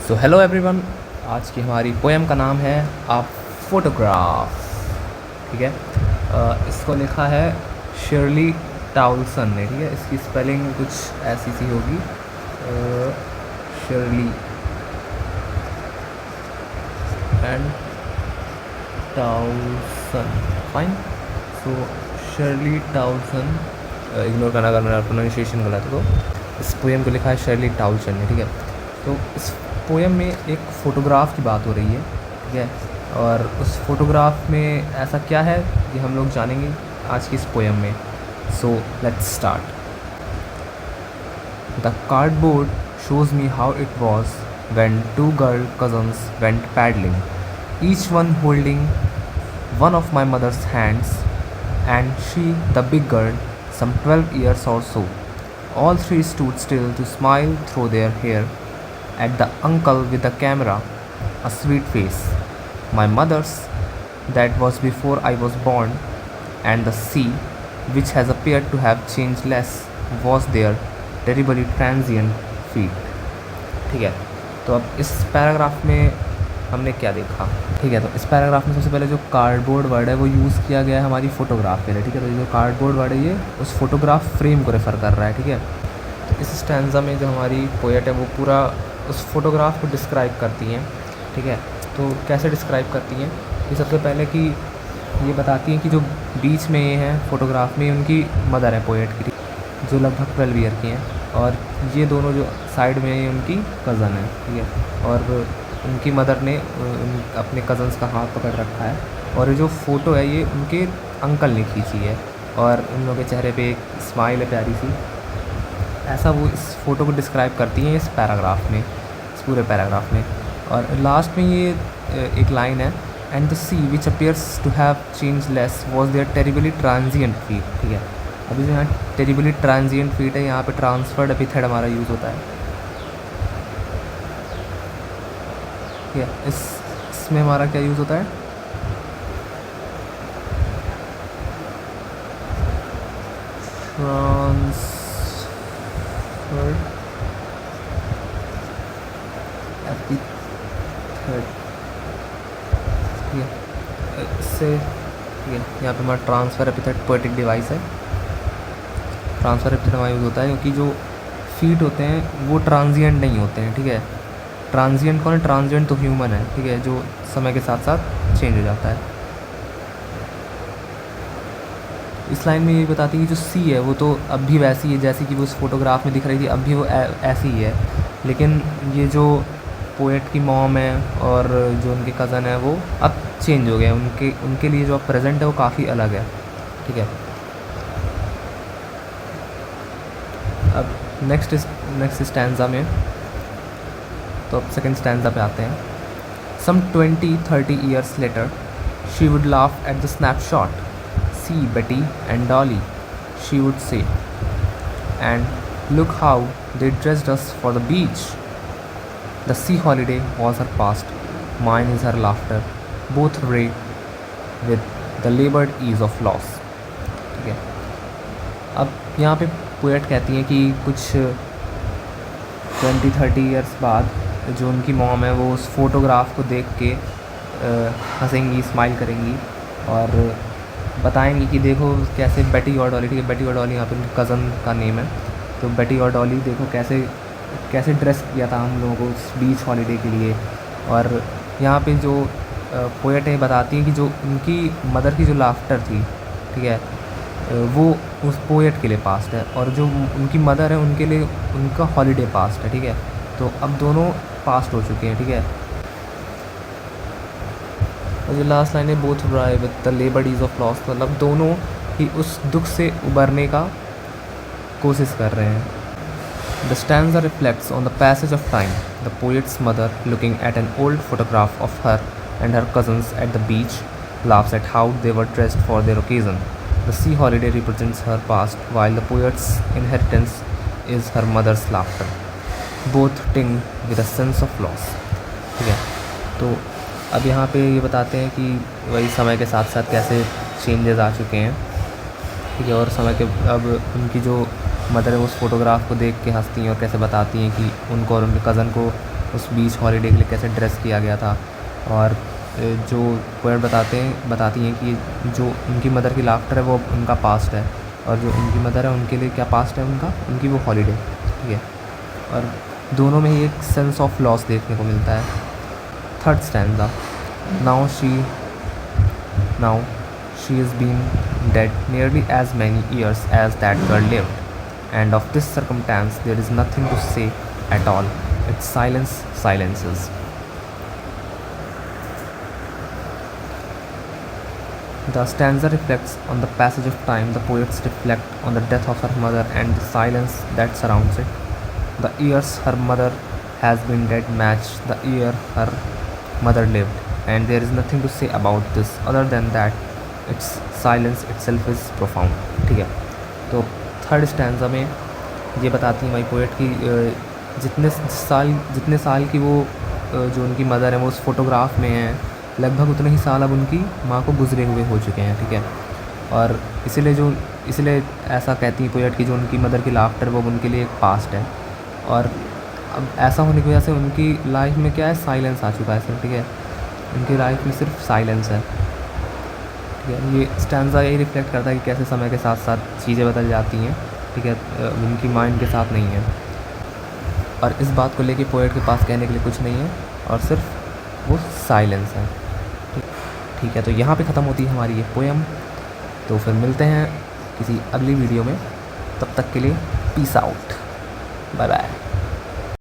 So hello everyone, आज की हमारी पोएम का नाम है आ फोटोग्राफ। ठीक है। इसको लिखा है शर्ली टाउलसन ने। ठीक है, इसकी स्पेलिंग कुछ ऐसी सी होगी, Shirley and Toulson. Fine. So Shirley Toulson, ignore करना अगर मेरा प्रोनाउंसिएशन गलत हो। इस पोएम को लिखा है शर्ली टाउलसन ने। ठीक है, तो इस पोएम में एक फ़ोटोग्राफ की बात हो रही है। ठीक है, और उस फोटोग्राफ में ऐसा क्या है कि हम लोग जानेंगे आज की इस पोएम में। So let's start. The cardboard shows me how it was when two girl cousins went paddling, each one holding one of my mother's hands, and she, the big girl, some 12 years or so. All three stood still to smile through their hair at the uncle with the camera, a sweet face. My mother's, that was before I was born, and the sea, which has appeared to have changed less, was there, terribly transient feet. ठीक है, तो अब इस paragraph में हमने क्या देखा। ठीक है, तो इस पैराग्राफ में सबसे पहले जो कार्डबोर्ड वर्ड है वो यूज़ किया गया है हमारी फ़ोटोग्राफ के लिए। ठीक है, तो ये जो कार्डबोर्ड वर्ड है ये उस फोटोग्राफ फ्रेम को रेफ़र कर रहा है। ठीक है, तो इस स्टैंज़ा में जो हमारी पोएट है वो पूरा उस फोटोग्राफ को डिस्क्राइब करती हैं। ठीक है, तो कैसे डिस्क्राइब करती हैं कि सबसे पहले कि ये बताती हैं कि जो बीच में ये हैं फ़ोटोग्राफ में उनकी मदर है पोएट की, जो लगभग 12 ईयर की हैं, और ये दोनों जो साइड में ये उनकी कज़न है। ठीक है, और उनकी मदर ने अपने कज़न्स का हाथ पकड़ रखा है, और ये जो फ़ोटो है ये उनके अंकल ने खींची है, और उन लोगों के चेहरे पे एक स्माइल है प्यारी सी। ऐसा वो इस फ़ोटो को डिस्क्राइब करती हैं इस पैराग्राफ में, इस पूरे पैराग्राफ में। और लास्ट में ये एक लाइन है, and the sea which appears to have changeless was there terribly transient feet. ठीक है, अभी जो यहाँ टेरिबली ट्रांजिएंट फीट है, यहाँ पे ट्रांसफर्ड एपिथेट हमारा यूज़ होता है। ठीक है, इसमें हमारा क्या यूज़ होता है, ट्रांसफर्ड एपिथेट। ठीक है, इससे ठीक है, यहाँ पे हमारा ट्रांसफ़र एपिथेट पोएटिक डिवाइस है। ट्रांसफ़र एपिथेट हमारा यूज़ होता है क्योंकि जो फीट होते हैं वो ट्रांजिएंट नहीं होते हैं। ठीक है, ट्रांजिएंट कौन है, ट्रांजिएंट तो ह्यूमन है। ठीक है, जो समय के साथ साथ चेंज हो जाता है। इस लाइन में ये बताती है कि जो सी है वो तो अब भी वैसी है जैसी कि वो उस फोटोग्राफ में दिख रही थी, अब भी वो ऐसी ही है, लेकिन ये जो पोएट की मॉम है और जो उनके कज़न है वो अब चेंज हो गए। उनके लिए जो अब प्रेजेंट है वो काफ़ी अलग है। ठीक है, अब नेक्स्ट स्टैंज़ा में, तो अब सेकेंड स्टैंज़ा पे आते हैं। सम 20-30 years later, she would laugh at the snapshot. See Betty and Dolly, she would say, and look how they dressed us for the beach. The sea holiday was her past, mine is her laughter, both ray with the labored ease of loss. ठीक है, अब यहाँ पे poet कहती हैं कि कुछ 20-30 years बाद जो उनकी मॉम है वो उस फ़ोटोग्राफ को देख के हंसेंगी, स्माइल करेंगी, और बताएंगी कि देखो कैसे बेटी और डॉली, ठीक है, बेटी और डॉली यहाँ पे उनके कज़न का नेम है, तो बेटी और डॉली देखो कैसे ड्रेस किया था हम लोगों को उस बीच हॉलीडे के लिए। और यहाँ पे जो पोएट है बताती हैं कि जो उनकी मदर की जो लाफ्टर थी, ठीक है, वो उस पोएट के लिए पास्ट है, और जो उनकी मदर है उनके लिए उनका हॉलीडे पास्ट है। ठीक है, तो अब दोनों पास्ट हो चुके हैं। ठीक है, और जो लास्ट लाइन है, both wry with the laboured ease of loss, मतलब दोनों ही उस दुख से उबरने का कोशिश कर रहे हैं। The stanza reflects on the passage of time, the poet's mother looking at an old photograph of her and her cousins at the beach laughs at how they were dressed for their occasion. The sea holiday represents her past, while the poet's inheritance is her mother's laughter, both tinged with a sense of loss. ठीक है, तो अब यहाँ पे ये बताते हैं कि वही समय के साथ साथ कैसे चेंजेस आ चुके हैं। ठीक है, और समय के अब उनकी जो मदर है उस फोटोग्राफ को देख के हंसती हैं और कैसे बताती हैं कि उनको और उनके कज़न को उस बीच हॉलीडे के लिए कैसे ड्रेस किया गया था। और जो पोएट बताती हैं कि जो उनकी मदर की लाफ्टर है वो उनका पास्ट है, और जो उनकी मदर है उनके लिए क्या पास्ट है उनकी वो हॉलीडे, ठीक है। और दोनों में ही एक सेंस ऑफ लॉस देखने को मिलता है। Third stanza, now she is been dead nearly as many years as that girl lived, and of this circumstance there is nothing to say at all. Its silence silences. The stanza reflects on the passage of time. The poets reflect on the death of her mother and the silence that surrounds it. The years her mother has been dead match the year her mother lived, and there is nothing to say about this other than that its silence itself is profound, ठीक है। तो third stanza में ये बताती है माई poet कि जितने साल की वो जो उनकी मदर है वो उस फोटोग्राफ में है, लगभग उतने ही साल अब उनकी माँ को गुजरे हुए हो चुके हैं, ठीक है। और इसलिए ऐसा कहती है पोएट कि जो उनकी मदर की लाफ्टर वो उनके लिए एक पास्ट है। और अब ऐसा होने की वजह से उनकी लाइफ में क्या है, साइलेंस आ चुका है सिर्फ, ठीक है। उनकी लाइफ में सिर्फ साइलेंस है, ठीक है। ये स्टैंजा यही रिफ्लेक्ट करता है कि कैसे समय के साथ साथ चीज़ें बदल जाती हैं, ठीक है। उनकी माइंड के साथ नहीं है, और इस बात को लेके पोएट के पास कहने के लिए कुछ नहीं है और सिर्फ वो साइलेंस है, ठीक है। तो यहाँ पे ख़त्म होती है हमारी ये पोएम। तो फिर मिलते हैं किसी अगली वीडियो में, तब तक के लिए पीस आउट, बाय बाय।